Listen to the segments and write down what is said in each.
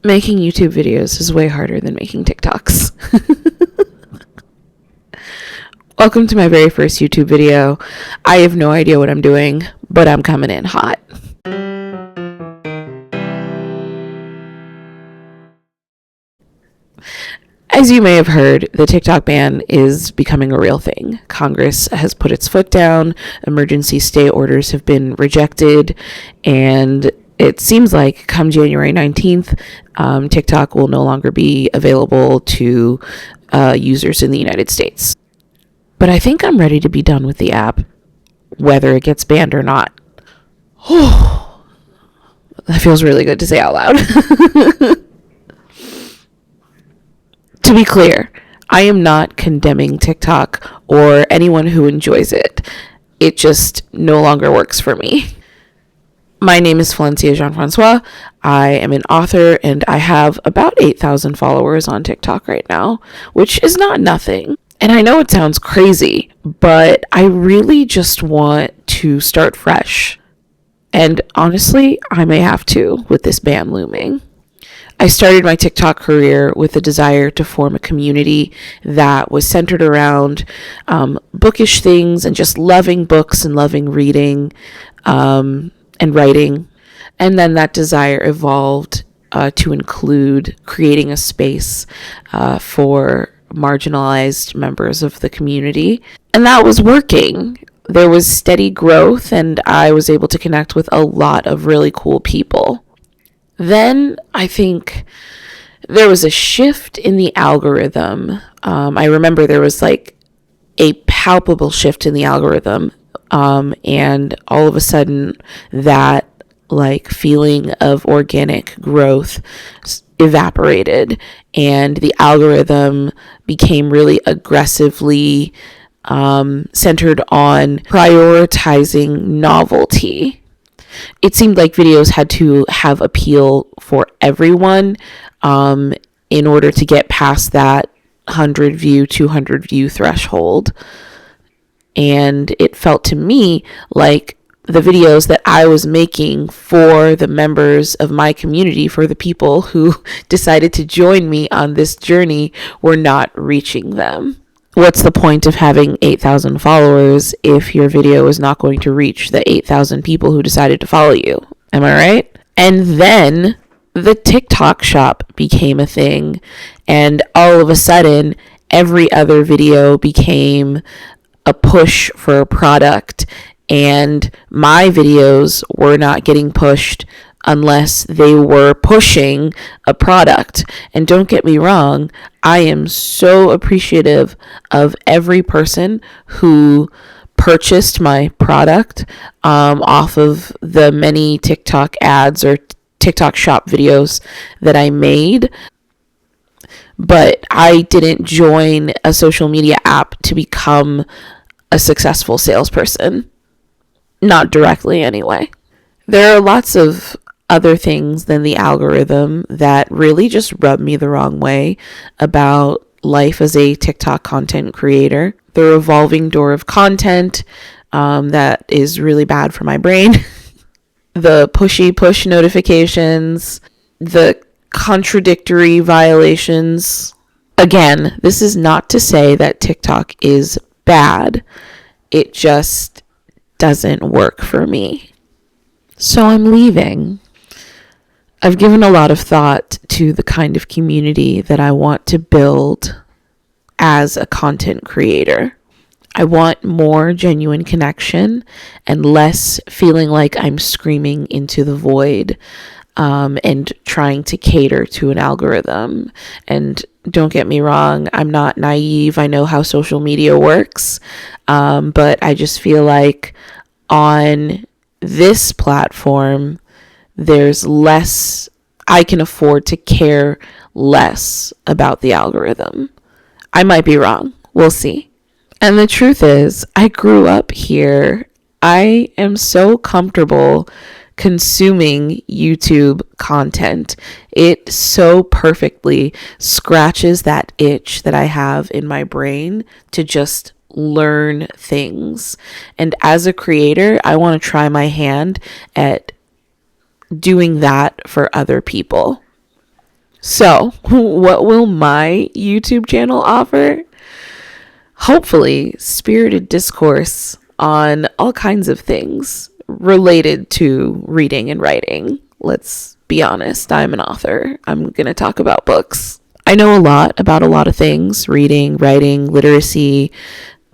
Making YouTube videos is way harder than making TikToks. Welcome to my very first YouTube video. I have no idea what I'm doing, but I'm coming in hot. As you may have heard, the TikTok ban is becoming a real thing. Congress has put its foot down, emergency stay orders have been rejected, and it seems like come January 19th, TikTok will no longer be available to users in the United States. But I think I'm ready to be done with the app, whether it gets banned or not. That feels really good to say out loud. To be clear, I am not condemning TikTok or anyone who enjoys it. It just no longer works for me. My name is Jean-Francois. I am an author and I have about 8,000 followers on TikTok right now, which is not nothing. And I know it sounds crazy, but I really just want to start fresh. And honestly, I may have to with this ban looming. I started my TikTok career with a desire to form a community that was centered around bookish things and just loving books and loving reading and writing. And then that desire evolved to include creating a space for marginalized members of the community. And that was working. There was steady growth and I was able to connect with a lot of really cool people. Then I think there was a shift in the algorithm. I remember there was like a palpable shift in the algorithm. And all of a sudden that like feeling of organic growth evaporated and the algorithm became really aggressively centered on prioritizing novelty. It seemed like videos had to have appeal for everyone in order to get past that 100 view, 200 view threshold. And it felt to me like the videos that I was making for the members of my community, for the people who decided to join me on this journey, were not reaching them. What's the point of having 8,000 followers if your video is not going to reach the 8,000 people who decided to follow you? Am I right? And then the TikTok shop became a thing, and all of a sudden, every other video became a push for a product, and my videos were not getting pushed unless they were pushing a product. And don't get me wrong, I am so appreciative of every person who purchased my product off of the many TikTok ads or TikTok shop videos that I made. But I didn't join a social media app to become a successful salesperson. Not directly, anyway. There are lots of other things than the algorithm that really just rub me the wrong way about life as a TikTok content creator. The revolving door of content that is really bad for my brain. The pushy push notifications. The contradictory violations. Again, this is not to say that TikTok is bad. It just doesn't work for me. So I'm leaving. I've given a lot of thought to the kind of community that I want to build as a content creator. I want more genuine connection and less feeling like I'm screaming into the void and trying to cater to an algorithm. And don't get me wrong, I'm not naive. I know how social media works. But I just feel like on this platform, there's less, I can afford to care less about the algorithm. I might be wrong. We'll see. And the truth is, I grew up here. I am so comfortable consuming YouTube content. It so perfectly scratches that itch that I have in my brain to just learn things. And as a creator, I want to try my hand at doing that for other people. So, what will my YouTube channel offer? Hopefully, spirited discourse on all kinds of things related to reading and writing. Let's be honest, I'm an author. I'm going to talk about books. I know a lot about a lot of things: reading, writing, literacy,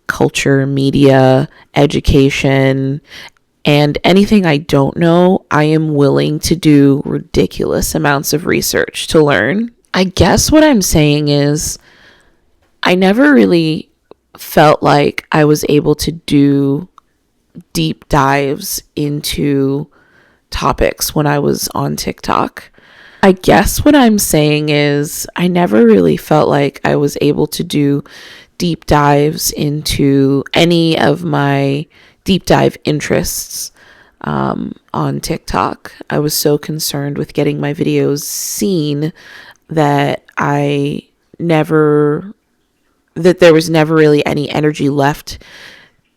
culture, media, education, and anything I don't know, I am willing to do ridiculous amounts of research to learn. I guess what I'm saying is, I never really felt like I was able to do deep dives into topics when I was on TikTok. I guess what I'm saying is, I never really felt like I was able to do deep dives into any of my deep dive interests on TikTok. I was so concerned with getting my videos seen that there was never really any energy left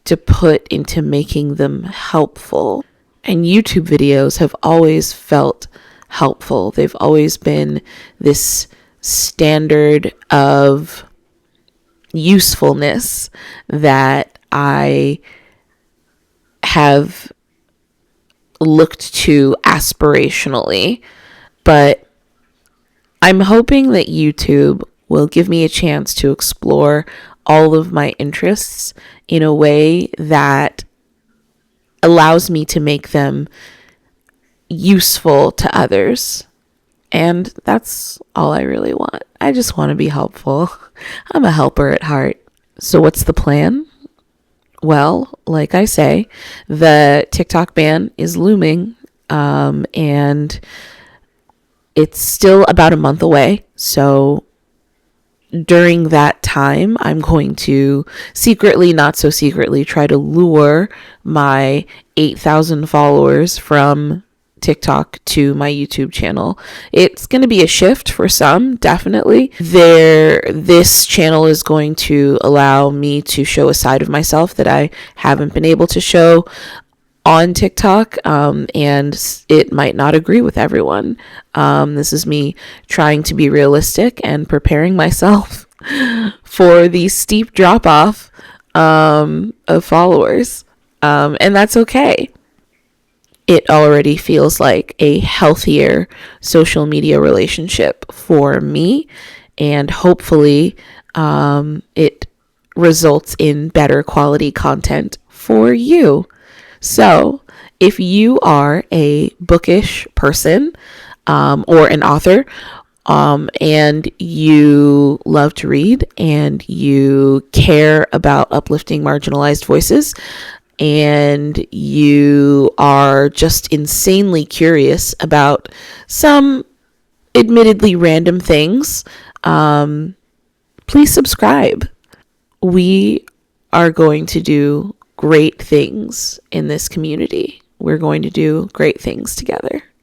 to put into making them helpful. And YouTube videos have always felt helpful. They've always been this standard of usefulness that I have looked to aspirationally. But I'm hoping that YouTube will give me a chance to explore all of my interests in a way that allows me to make them useful to others. And that's all I really want. I just want to be helpful. I'm a helper at heart. So what's the plan? Well, like I say, the TikTok ban is looming, and it's still about a month away. So during that time, I'm going to secretly, not so secretly, try to lure my 8,000 followers from TikTok to my YouTube channel. It's going to be a shift for some, definitely. This channel is going to allow me to show a side of myself that I haven't been able to show on TikTok, and it might not agree with everyone. This is me trying to be realistic and preparing myself for the steep drop off of followers, and that's okay. It already feels like a healthier social media relationship for me, and hopefully it results in better quality content for you. So if you are a bookish person or an author, and you love to read and you care about uplifting marginalized voices, and you are just insanely curious about some admittedly random things, please subscribe. We are going to do great things in this community. We're going to do great things together.